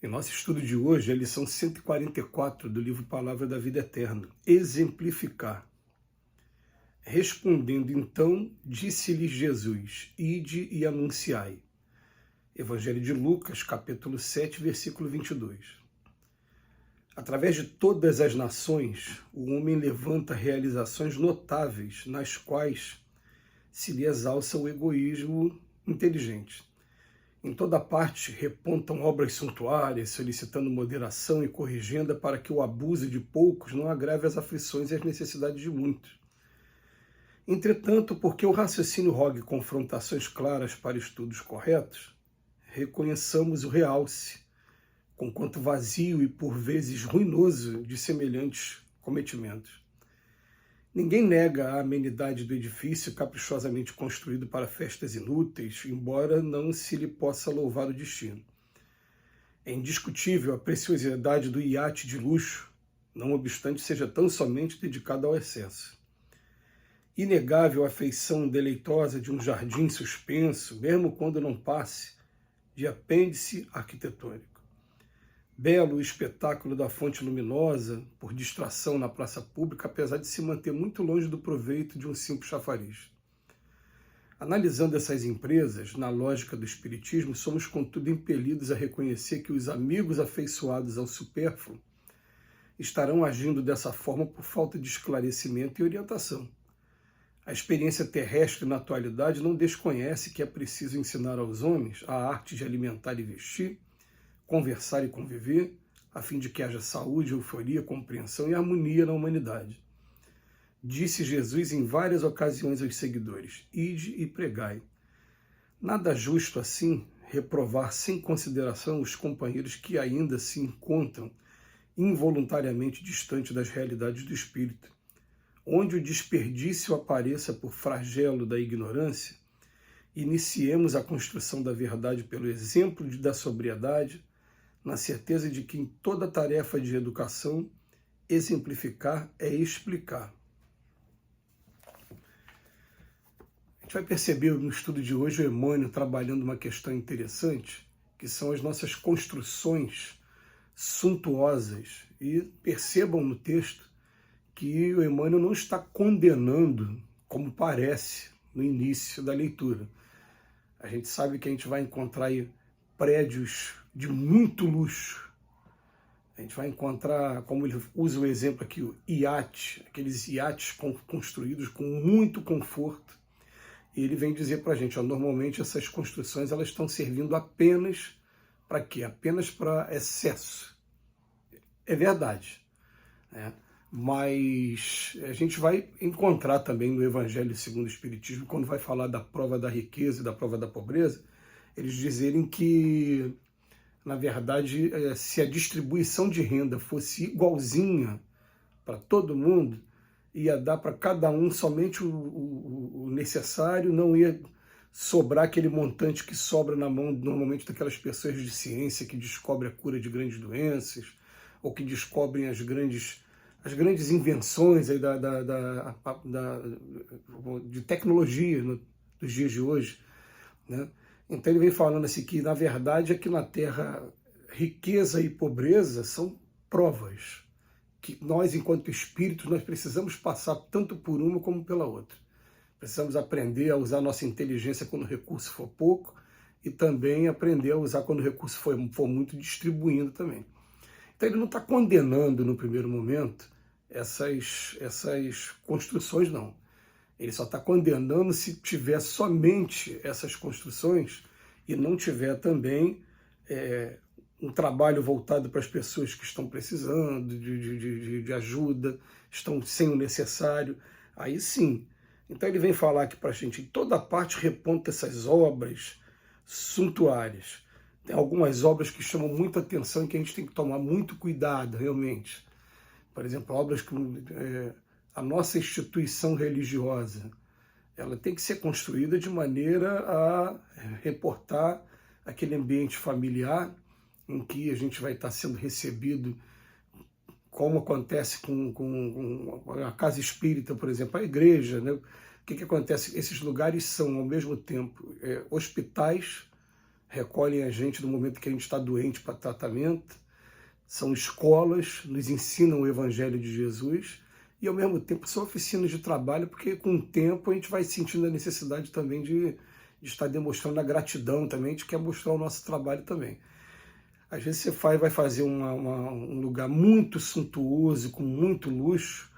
Em nosso estudo de hoje, a lição 144 do livro Palavra da Vida Eterna, exemplificar. Respondendo então, disse-lhes Jesus, ide e anunciai. Evangelho de Lucas, capítulo 7, versículo 22. Através de todas as nações, o homem levanta realizações notáveis, nas quais se lhe exalça o egoísmo inteligente. Em toda parte repontam obras suntuárias, solicitando moderação e corrigenda para que o abuso de poucos não agrave as aflições e as necessidades de muitos. Entretanto, porque o raciocínio rogue confrontações claras para estudos corretos, reconheçamos o realce, conquanto vazio e por vezes ruinoso de semelhantes cometimentos. Ninguém nega a amenidade do edifício caprichosamente construído para festas inúteis, embora não se lhe possa louvar o destino. É indiscutível a preciosidade do iate de luxo, não obstante seja tão somente dedicado ao excesso. Inegável a feição deleitosa de um jardim suspenso, mesmo quando não passe de apêndice arquitetônico. Belo o espetáculo da fonte luminosa, por distração na praça pública, apesar de se manter muito longe do proveito de um simples chafariz. Analisando essas empresas, na lógica do espiritismo, somos contudo impelidos a reconhecer que os amigos afeiçoados ao supérfluo estarão agindo dessa forma por falta de esclarecimento e orientação. A experiência terrestre na atualidade não desconhece que é preciso ensinar aos homens a arte de alimentar e vestir, conversar e conviver, a fim de que haja saúde, euforia, compreensão e harmonia na humanidade. Disse Jesus em várias ocasiões aos seguidores, ide e pregai. Nada justo assim reprovar sem consideração os companheiros que ainda se encontram involuntariamente distantes das realidades do espírito. Onde o desperdício apareça por flagelo da ignorância, iniciemos a construção da verdade pelo exemplo da sobriedade, na certeza de que em toda tarefa de educação, exemplificar é explicar. A gente vai perceber no estudo de hoje o Emmanuel trabalhando uma questão interessante, que são as nossas construções suntuosas. E percebam no texto que o Emmanuel não está condenando, como parece no início da leitura. A gente sabe que a gente vai encontrar aí prédios de muito luxo. A gente vai encontrar, como ele usa o exemplo aqui, o iate, aqueles iates construídos com muito conforto. E ele vem dizer para a gente, normalmente essas construções elas estão servindo apenas para quê? Apenas para excesso. É verdade, né? Mas a gente vai encontrar também no Evangelho segundo o Espiritismo, quando vai falar da prova da riqueza e da prova da pobreza, eles dizerem que, na verdade, se a distribuição de renda fosse igualzinha para todo mundo, ia dar para cada um somente o necessário, não ia sobrar aquele montante que sobra na mão normalmente daquelas pessoas de ciência que descobrem a cura de grandes doenças, ou que descobrem as grandes invenções aí de tecnologia dos dias de hoje, né? Então ele vem falando assim que, na verdade, aqui na Terra, riqueza e pobreza são provas que nós, enquanto espíritos, nós precisamos passar tanto por uma como pela outra. Precisamos aprender a usar nossa inteligência quando o recurso for pouco e também aprender a usar quando o recurso for muito, distribuindo também. Então ele não está condenando no primeiro momento essas construções, não. Ele só está condenando se tiver somente essas construções e não tiver também um trabalho voltado para as pessoas que estão precisando de ajuda, estão sem o necessário. Aí sim. Então ele vem falar aqui para a gente, em toda parte reponta essas obras suntuárias. Tem algumas obras que chamam muita atenção e que a gente tem que tomar muito cuidado, realmente. Por exemplo, obras que a nossa instituição religiosa, ela tem que ser construída de maneira a reportar aquele ambiente familiar em que a gente vai estar sendo recebido, como acontece com a casa espírita, por exemplo, a igreja, né? O que acontece? Esses lugares são, ao mesmo tempo, hospitais recolhem a gente no momento que a gente está doente para tratamento, são escolas, nos ensinam o Evangelho de Jesus, e ao mesmo tempo são oficinas de trabalho, porque com o tempo a gente vai sentindo a necessidade também de estar demonstrando a gratidão também, a gente quer mostrar o nosso trabalho também. Às vezes você vai fazer um lugar muito suntuoso, com muito luxo,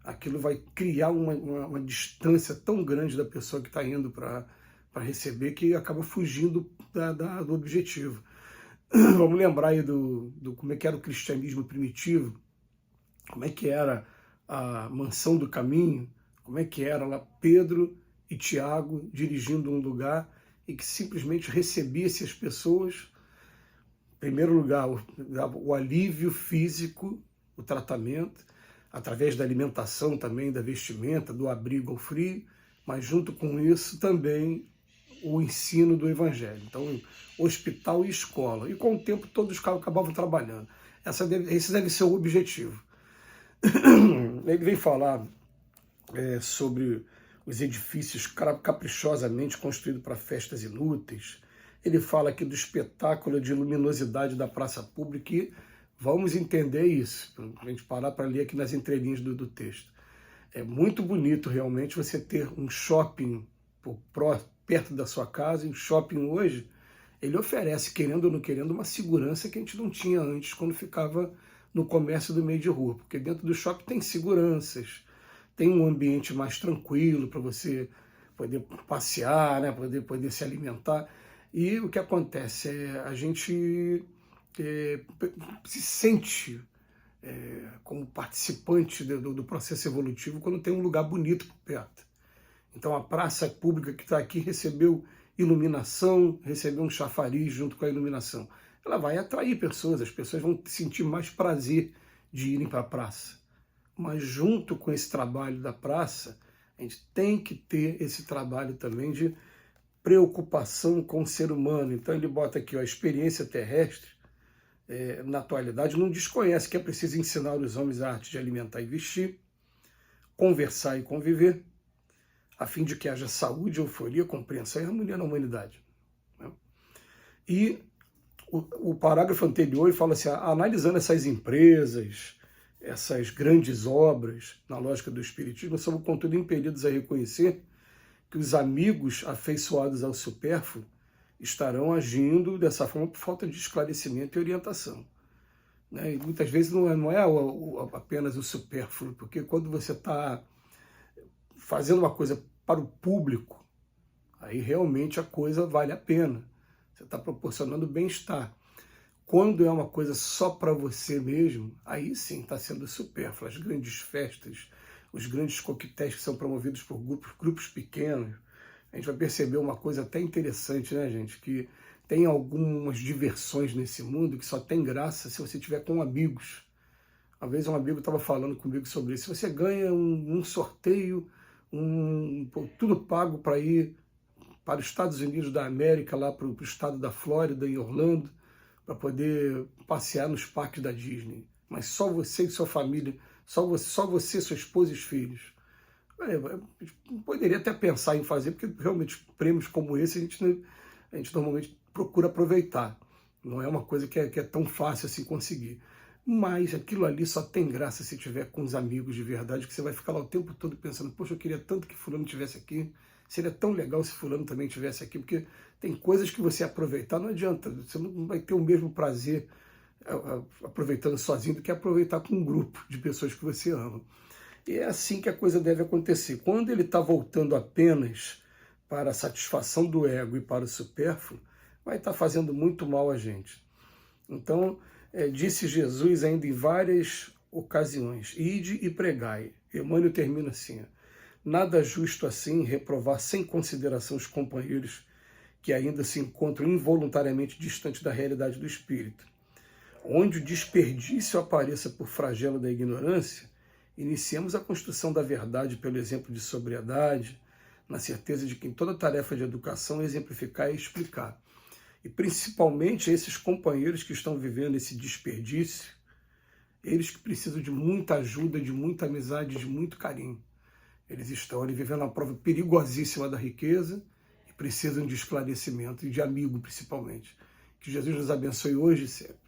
aquilo vai criar uma distância tão grande da pessoa que está indo para receber, que acaba fugindo do objetivo. Vamos lembrar aí do como é que era o cristianismo primitivo, como é que era a mansão do caminho, como é que era lá Pedro e Tiago dirigindo um lugar e que simplesmente recebia-se as pessoas, em primeiro lugar, o alívio físico, o tratamento, através da alimentação também, da vestimenta, do abrigo ao frio, mas junto com isso também o ensino do Evangelho. Então, hospital e escola. E com o tempo todos acabavam trabalhando. Esse deve ser o objetivo. Ele vem falar sobre os edifícios caprichosamente construídos para festas inúteis. Ele fala aqui do espetáculo de luminosidade da praça pública e vamos entender isso, para a gente parar para ler aqui nas entrelinhas do texto. É muito bonito realmente você ter um shopping perto da sua casa, e o shopping hoje, ele oferece, querendo ou não querendo, uma segurança que a gente não tinha antes quando ficava no comércio do meio de rua, porque dentro do shopping tem seguranças, tem um ambiente mais tranquilo para você poder passear, né, poder se alimentar. E o que acontece é a gente se sente como participante do processo evolutivo quando tem um lugar bonito por perto. Então a praça pública que está aqui recebeu iluminação, recebeu um chafariz junto com a iluminação. Ela vai atrair pessoas, as pessoas vão sentir mais prazer de irem para a praça. Mas junto com esse trabalho da praça, a gente tem que ter esse trabalho também de preocupação com o ser humano. Então ele bota aqui, ó, a experiência terrestre, na atualidade, não desconhece que é preciso ensinar os homens a arte de alimentar e vestir, conversar e conviver, a fim de que haja saúde, euforia, compreensão e harmonia na humanidade. Né? E o parágrafo anterior ele fala assim, analisando essas empresas, essas grandes obras, na lógica do Espiritismo, somos, contudo, impelidos a reconhecer que os amigos afeiçoados ao supérfluo estarão agindo dessa forma por falta de esclarecimento e orientação. Né? E muitas vezes não é apenas o supérfluo, porque quando você está fazendo uma coisa para o público, aí realmente a coisa vale a pena. Você está proporcionando bem-estar. Quando é uma coisa só para você mesmo, aí sim está sendo supérfluo. As grandes festas, os grandes coquetéis que são promovidos por grupos pequenos, a gente vai perceber uma coisa até interessante, né, gente? Que tem algumas diversões nesse mundo que só tem graça se você tiver com amigos. Uma vez um amigo estava falando comigo sobre isso. Se você ganha um sorteio, tudo pago para ir para os Estados Unidos da América, lá para o estado da Flórida, em Orlando, para poder passear nos parques da Disney. Mas só você e sua família, só você, sua esposa e os filhos. Poderia até pensar em fazer, porque realmente prêmios como esse a gente normalmente procura aproveitar. Não é uma coisa que é tão fácil assim conseguir. Mas aquilo ali só tem graça se tiver com os amigos de verdade, que você vai ficar lá o tempo todo pensando, poxa, eu queria tanto que fulano estivesse aqui, seria tão legal se fulano também estivesse aqui, porque tem coisas que você aproveitar, não adianta, você não vai ter o mesmo prazer aproveitando sozinho do que aproveitar com um grupo de pessoas que você ama. E é assim que a coisa deve acontecer. Quando ele está voltando apenas para a satisfação do ego e para o supérfluo, vai estar fazendo muito mal a gente. Então, disse Jesus ainda em várias ocasiões, ide e pregai. Emmanuel termina assim, nada justo assim reprovar sem consideração os companheiros que ainda se encontram involuntariamente distantes da realidade do espírito. Onde o desperdício apareça por flagelo da ignorância, iniciemos a construção da verdade pelo exemplo de sobriedade, na certeza de que em toda tarefa de educação exemplificar e explicar. E principalmente esses companheiros que estão vivendo esse desperdício, eles que precisam de muita ajuda, de muita amizade, de muito carinho. Eles estão ali vivendo uma prova perigosíssima da riqueza, e precisam de esclarecimento e de amigo, principalmente. Que Jesus nos abençoe hoje e sempre.